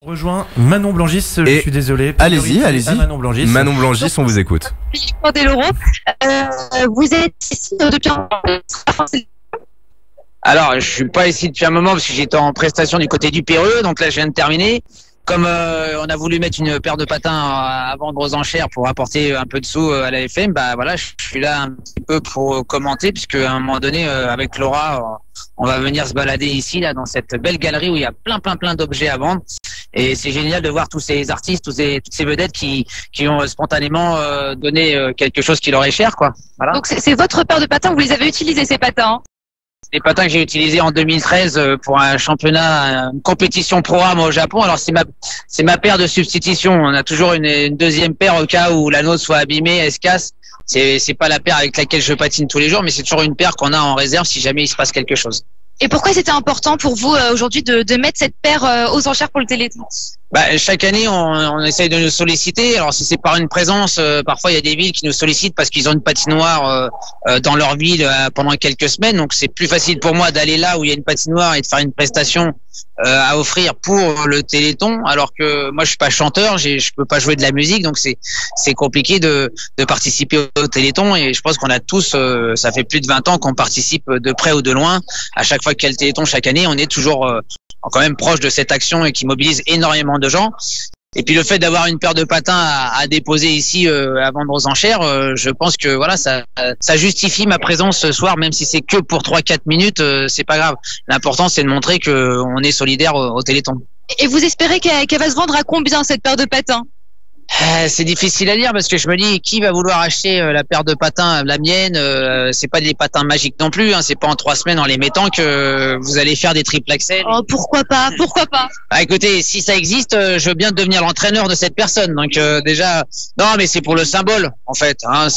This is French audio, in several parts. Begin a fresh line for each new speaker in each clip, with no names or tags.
Rejoins Manon Blangis, je suis désolé.
Allez-y.
Manon Blangis.
Manon Blangis, on vous écoute.
Vous êtes ici depuis un moment.
Alors, je suis pas ici depuis un moment parce que j'étais en prestation du côté du Péreux, donc là je viens de terminer. Comme on a voulu mettre une paire de patins à vendre aux enchères pour apporter un peu de sous à la FM, bah voilà, je suis là un petit peu pour commenter puisque à un moment donné, avec Laura, on va venir se balader ici là dans cette belle galerie où il y a plein d'objets à vendre. Et c'est génial de voir tous ces artistes, toutes ces vedettes qui ont spontanément donné quelque chose qui leur est cher, quoi. Voilà.
Donc c'est votre paire de patins, vous les avez utilisés ces patins, hein?
Les patins que j'ai utilisés en 2013 pour un championnat, une compétition pro-am au Japon. Alors c'est ma paire de substitution. On a toujours une deuxième paire au cas où la nôtre soit abîmée, elle se casse. C'est pas la paire avec laquelle je patine tous les jours, mais c'est toujours une paire qu'on a en réserve si jamais il se passe quelque chose.
Et pourquoi c'était important pour vous aujourd'hui de mettre cette paire aux enchères pour le Téléthon?
Bah, chaque année, on essaye de nous solliciter. Alors, si c'est par une présence, parfois il y a des villes qui nous sollicitent parce qu'ils ont une patinoire dans leur ville pendant quelques semaines. Donc, c'est plus facile pour moi d'aller là où il y a une patinoire et de faire une prestation à offrir pour le Téléthon. Alors que moi, je suis pas chanteur, je peux pas jouer de la musique, donc c'est compliqué de participer au Téléthon. Et je pense qu'on a tous, ça fait plus de 20 ans qu'on participe de près ou de loin. À chaque fois qu'il y a le Téléthon chaque année, on est toujours quand même proche de cette action et qui mobilise énormément de gens. Et puis le fait d'avoir une paire de patins à déposer ici à vendre aux enchères, je pense que voilà, ça justifie ma présence ce soir, même si c'est que pour 3-4 minutes, c'est pas grave. L'important c'est de montrer que on est solidaire au Téléthon.
Et vous espérez qu'elle va se vendre à combien cette paire de patins?
C'est difficile à dire parce que je me dis qui va vouloir acheter la paire de patins, la mienne. C'est pas des patins magiques non plus, hein, c'est pas en 3 semaines en les mettant que vous allez faire des triple axel.
Oh, pourquoi pas?
Bah écoutez, si ça existe, je veux bien devenir l'entraîneur de cette personne. Donc déjà, non, mais c'est pour le symbole en fait. Hein,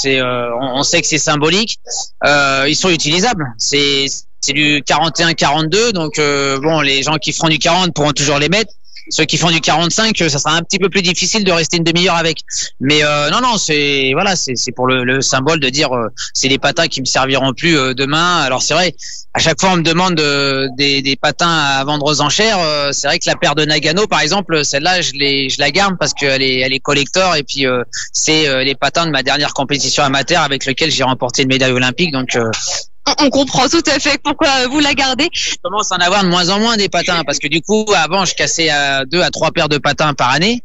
on sait que c'est symbolique. Ils sont utilisables. C'est du 41-42, donc bon, les gens qui feront du 40 pourront toujours les mettre. Ceux qui font du 45, ça sera un petit peu plus difficile de rester une demi-heure avec. Mais non, c'est voilà, c'est pour le symbole de dire c'est les patins qui me serviront plus demain. Alors c'est vrai, à chaque fois on me demande des patins à vendre aux enchères. C'est vrai que la paire de Nagano, par exemple, celle-là, je la garde parce qu'elle est collector et puis c'est les patins de ma dernière compétition amateur avec lequel j'ai remporté une médaille olympique. Donc
on comprend tout à fait pourquoi vous la gardez.
Je commence à en avoir de moins en moins des patins parce que du coup, avant, je cassais 2 à 3 paires de patins par année.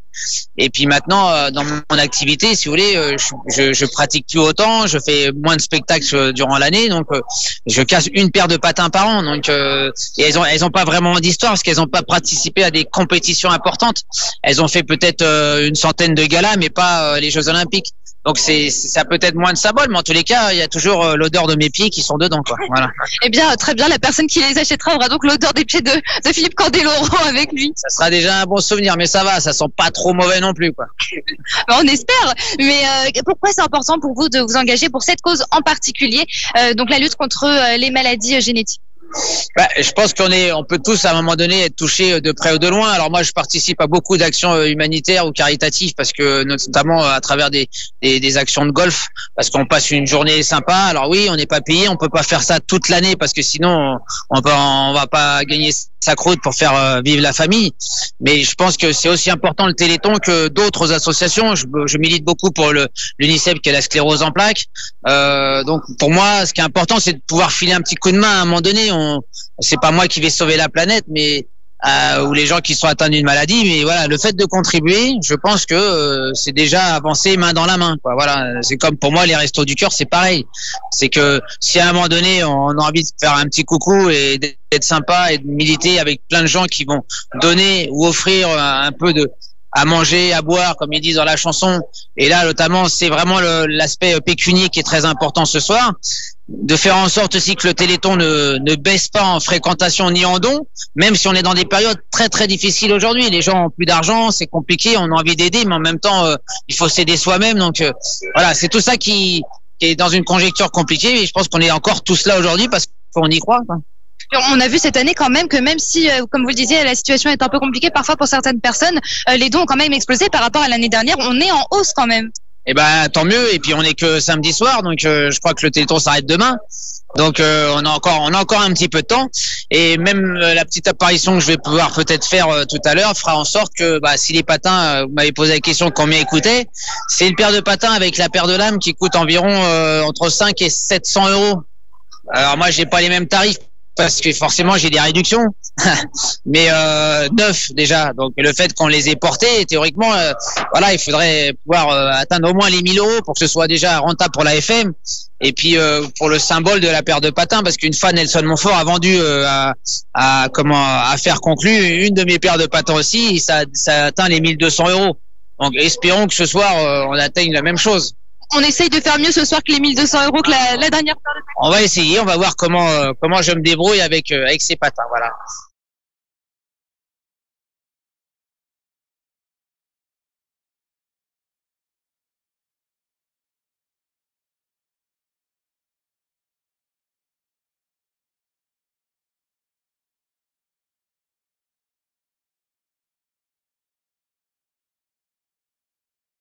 Et puis maintenant, dans mon activité, si vous voulez, je pratique plus autant, je fais moins de spectacles durant l'année, donc je casse une paire de patins par an. Donc et elles ont pas vraiment d'histoire parce qu'elles ont pas participé à des compétitions importantes. Elles ont fait peut-être une centaine de galas, mais pas les Jeux Olympiques. Donc ça peut être moins de symbole, mais en tous les cas, il y a toujours l'odeur de mes pieds qui sont dedans, quoi. Voilà.
Eh bien, très bien. La personne qui les achètera aura donc l'odeur des pieds de Philippe Candeloro avec lui.
Ça sera déjà un bon souvenir, mais ça va, ça sent pas trop mauvais non plus, quoi.
On espère. Mais pourquoi c'est important pour vous de vous engager pour cette cause en particulier, donc la lutte contre les maladies génétiques?
Bah, je pense on peut tous à un moment donné être touchés de près ou de loin. Alors moi, je participe à beaucoup d'actions humanitaires ou caritatives parce que notamment à travers des actions de golf, parce qu'on passe une journée sympa. Alors oui, on n'est pas payé, on peut pas faire ça toute l'année parce que sinon on va pas gagner sa croûte pour faire vivre la famille. Mais je pense que c'est aussi important le Téléthon que d'autres associations. Je milite beaucoup pour l'UNICEF qui est la sclérose en plaques. Donc pour moi, ce qui est important, c'est de pouvoir filer un petit coup de main à un moment donné. C'est pas moi qui vais sauver la planète, mais ou les gens qui sont atteints d'une maladie, mais voilà, le fait de contribuer, je pense que c'est déjà avancer main dans la main, quoi. Voilà, c'est comme pour moi les restos du cœur, c'est pareil. C'est que si à un moment donné on a envie de faire un petit coucou et d'être sympa et de militer avec plein de gens qui vont donner ou offrir un peu à manger, à boire, comme ils disent dans la chanson. Et là, notamment, c'est vraiment l'aspect pécunier qui est très important ce soir. De faire en sorte aussi que le Téléthon ne baisse pas en fréquentation ni en dons, même si on est dans des périodes très très difficiles aujourd'hui. Les gens ont plus d'argent, c'est compliqué, on a envie d'aider, mais en même temps, il faut s'aider soi-même. Donc voilà, c'est tout ça qui est dans une conjecture compliquée. Et je pense qu'on est encore tous là aujourd'hui parce qu'on y croit, quoi.
On a vu cette année quand même que même si, comme vous le disiez, la situation est un peu compliquée parfois pour certaines personnes, les dons ont quand même explosé par rapport à l'année dernière. On est en hausse quand même.
Et ben tant mieux. Et puis on est que samedi soir, donc je crois que le Téléthon s'arrête demain. Donc on a encore un petit peu de temps. Et même la petite apparition que je vais pouvoir peut-être faire tout à l'heure fera en sorte que si les patins, vous m'avez posé la question combien ils coûtaient, c'est une paire de patins avec la paire de lames qui coûte environ entre 5 et 700 €. Alors moi j'ai pas les mêmes tarifs parce que forcément j'ai des réductions, mais neuf déjà. Donc le fait qu'on les ait portés, théoriquement, voilà, il faudrait pouvoir atteindre au moins les 1000 € pour que ce soit déjà rentable pour la FM. Et puis pour le symbole de la paire de patins, parce qu'une fois Nelson Montfort a vendu à faire conclu une de mes paires de patins aussi, et ça atteint les 1200 €. Donc espérons que ce soir on atteigne la même chose.
On essaye de faire mieux ce soir que les 1200 € que la dernière paire de patins.
On va essayer, on va voir comment je me débrouille avec ces patins, voilà.